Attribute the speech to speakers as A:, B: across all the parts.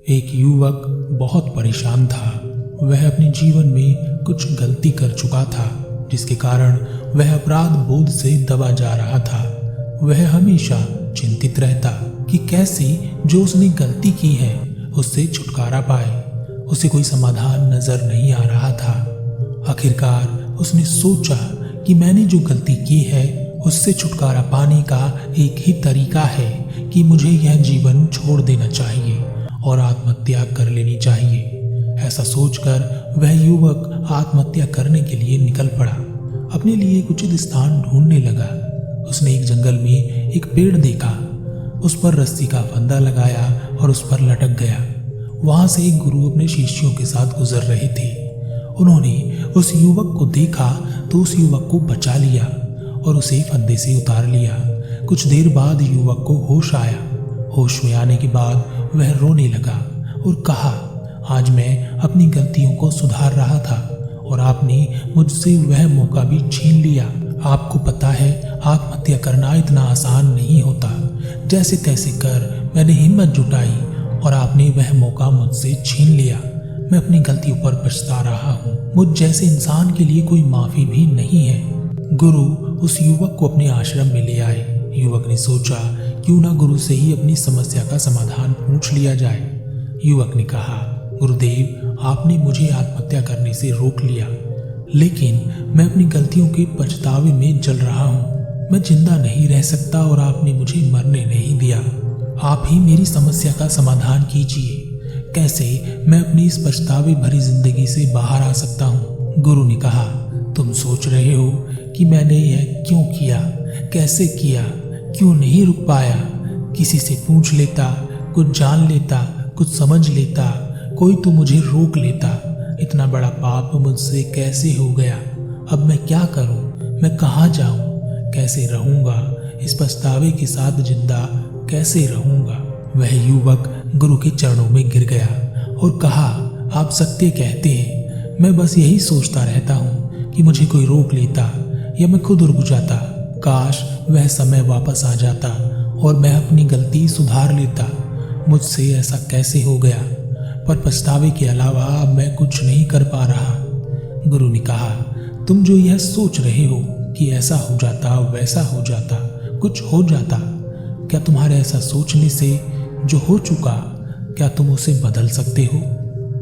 A: एक युवक बहुत परेशान था। वह अपने जीवन में कुछ गलती कर चुका था, जिसके कारण वह अपराध बोध से दबा जा रहा था। वह हमेशा चिंतित रहता कि कैसे जो उसने गलती की है उससे छुटकारा पाए। उसे कोई समाधान नजर नहीं आ रहा था। आखिरकार उसने सोचा कि मैंने जो गलती की है उससे छुटकारा पाने का एक ही तरीका है कि मुझे यह जीवन छोड़ देना चाहिए और आत्महत्या कर लेनी चाहिए। ऐसा सोचकर वह युवक आत्महत्या करने के लिए निकल पड़ा। अपने लिए एक उचित स्थान ढूंढने लगा। उसने एक जंगल में एक पेड़ देखा, उस पर रस्सी का फंदा लगाया और उस पर लटक गया। वहां से एक गुरु अपने शिष्यों के साथ गुजर रहे थे। उन्होंने उस युवक को देखा तो उस युवक को बचा लिया और उसे फंदे से उतार लिया। कुछ देर बाद युवक को होश आया। होश में आने के बाद वह रोने लगा और कहा, आज मैं अपनी गलतियों को सुधार रहा था और आपने मुझसे वह मौका भी छीन लिया। आपको पता है, आत्महत्या करना इतना आसान नहीं होता। जैसे तैसे कर मैंने हिम्मत जुटाई और आपने वह मौका मुझसे छीन लिया। मैं अपनी गलतियों पर पछता रहा हूँ। मुझ जैसे इंसान के लिए कोई माफी भी नहीं है। गुरु उस युवक को अपने आश्रम में ले आए। युवक ने सोचा, क्यों ना गुरु से ही अपनी समस्या का समाधान पूछ लिया जाए। युवक ने कहा, गुरुदेव, आपने मुझे आत्महत्या करने से रोक लिया, लेकिन मैं अपनी गलतियों के पछतावे में जल रहा हूँ। मैं जिंदा नहीं रह सकता और आपने मुझे मरने नहीं दिया। आप ही मेरी समस्या का समाधान कीजिए। कैसे मैं अपनी इस पछतावे भरी जिंदगी से बाहर आ सकता हूँ? गुरु ने कहा, तुम सोच रहे हो कि मैंने यह क्यों किया, कैसे किया, क्यों नहीं रुक पाया? किसी से पूछ लेता, कुछ जान लेता, कुछ समझ लेता, कोई तो मुझे रोक लेता। इतना बड़ा पाप मुझसे कैसे हो गया? अब मैं क्या करूं? मैं कहाँ जाऊं? कैसे रहूंगा? इस पछतावे के साथ जिंदा कैसे रहूंगा? वह युवक गुरु के चरणों में गिर गया और कहा, आप सत्य कहते हैं। मैं बस यही सोचता रहता हूँ कि मुझे कोई रोक लेता या मैं खुद रुक जाता। काश वह समय वापस आ जाता और मैं अपनी गलती सुधार लेता। मुझसे ऐसा कैसे हो गया? पर पछतावे के अलावा अब मैं कुछ नहीं कर पा रहा। गुरु ने कहा, तुम जो यह सोच रहे हो कि ऐसा हो जाता, वैसा हो जाता, कुछ हो जाता, क्या तुम्हारे ऐसा सोचने से जो हो चुका, क्या तुम उसे बदल सकते हो?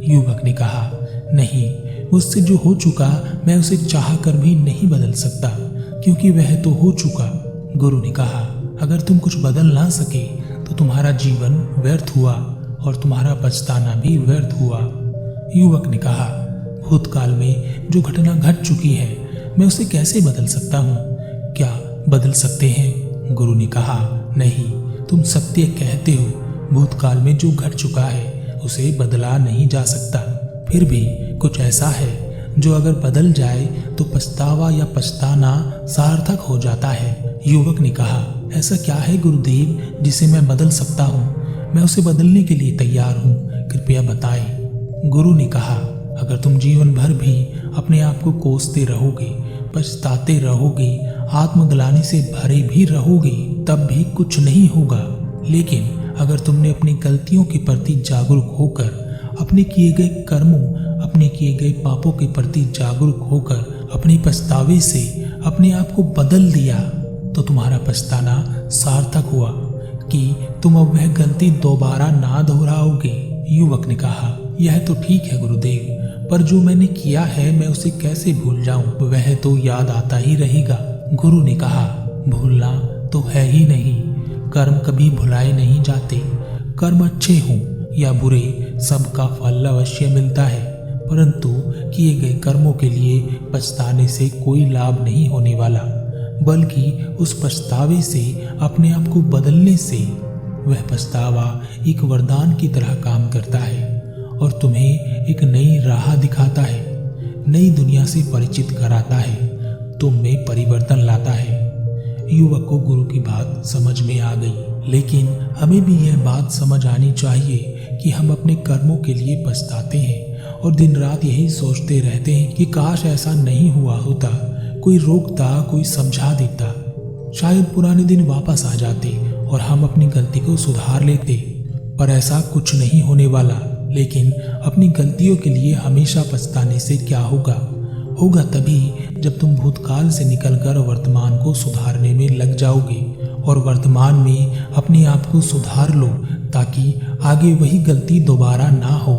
A: युवक ने कहा, नहीं, मुझसे जो हो चुका मैं उसे चाह कर भी नहीं बदल सकता, क्योंकि वह तो हो चुका। गुरु ने कहा, अगर तुम कुछ बदल ना सके तो तुम्हारा जीवन व्यर्थ हुआ और तुम्हारा पछताना भी व्यर्थ हुआ। युवक ने कहा, भूतकाल में जो घटना घट चुकी है मैं उसे कैसे बदल सकता हूँ? क्या बदल सकते हैं? गुरु ने कहा, नहीं, तुम सत्य कहते हो। भूतकाल में जो घट चुका है उसे बदला नहीं जा सकता। फिर भी कुछ ऐसा है जो अगर बदल जाए तो पछतावा या पछताना सार्थक हो जाता है। युवक ने कहा, ऐसा क्या है गुरुदेव जिसे मैं बदल सकता हूँ? मैं उसे बदलने के लिए तैयार हूँ, कृपया बताएं। गुरु ने कहा, अगर तुम जीवन भर भी अपने आप को कोसते रहोगे, पछताते रहोगे, आत्मग्लानि से भरे भी रहोगे, तब भी कुछ नहीं होगा। लेकिन अगर तुमने अपनी गलतियों के प्रति जागरूक होकर, अपने किए गए कर्मों, अपने किए गए पापों के प्रति जागरूक होकर अपने पछतावे से अपने आप को बदल दिया, तो तुम्हारा पछताना सार्थक हुआ कि तुम अब वह गलती दोबारा ना दोहराओगे। युवक ने कहा, यह तो ठीक है गुरुदेव, पर जो मैंने किया है मैं उसे कैसे भूल जाऊं? वह तो याद आता ही रहेगा। गुरु ने कहा, भूलना तो है ही नहीं। कर्म कभी भुलाए नहीं जाते। कर्म अच्छे हों या बुरे, सबका फल अवश्य मिलता है, परंतु किए गए कर्मों के लिए पछताने से कोई लाभ नहीं होने वाला, बल्कि उस पछतावे से अपने आप को बदलने से वह पछतावा एक वरदान की तरह काम करता है और तुम्हें एक नई राह दिखाता है, नई दुनिया से परिचित कराता है, तुम में परिवर्तन लाता है। युवक को गुरु की बात समझ में आ गई, लेकिन हमें भी यह बात समझ आनी चाहिए कि हम अपने कर्मों के लिए पछताते हैं और दिन रात यही सोचते रहते हैं कि काश ऐसा नहीं हुआ होता, कोई रोकता, कोई समझा देता, शायद पुराने दिन वापस आ जाते और हम अपनी गलती को सुधार लेते। पर ऐसा कुछ नहीं होने वाला। लेकिन अपनी गलतियों के लिए हमेशा पछताने से क्या होगा? होगा तभी जब तुम भूतकाल से निकलकर वर्तमान को सुधारने में लग जाओगे और वर्तमान में अपने आप को सुधार लो, ताकि आगे वही गलती दोबारा ना हो।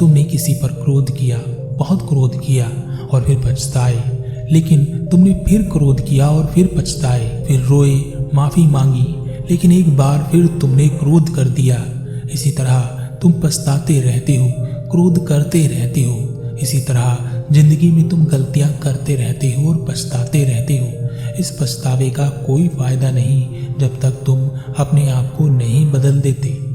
A: तुमने किसी पर क्रोध किया, बहुत क्रोध किया और फिर पछताए, लेकिन तुमने फिर क्रोध किया और फिर पछताए, फिर रोए, माफी मांगी, लेकिन एक बार फिर तुमने क्रोध कर दिया। इसी तरह तुम पछताते रहते हो, क्रोध करते रहते हो। इसी तरह जिंदगी में तुम गलतियां करते रहते हो और पछताते रहते हो। इस पछतावे का कोई फायदा नहीं जब तक तुम अपने आप को नहीं बदल देते।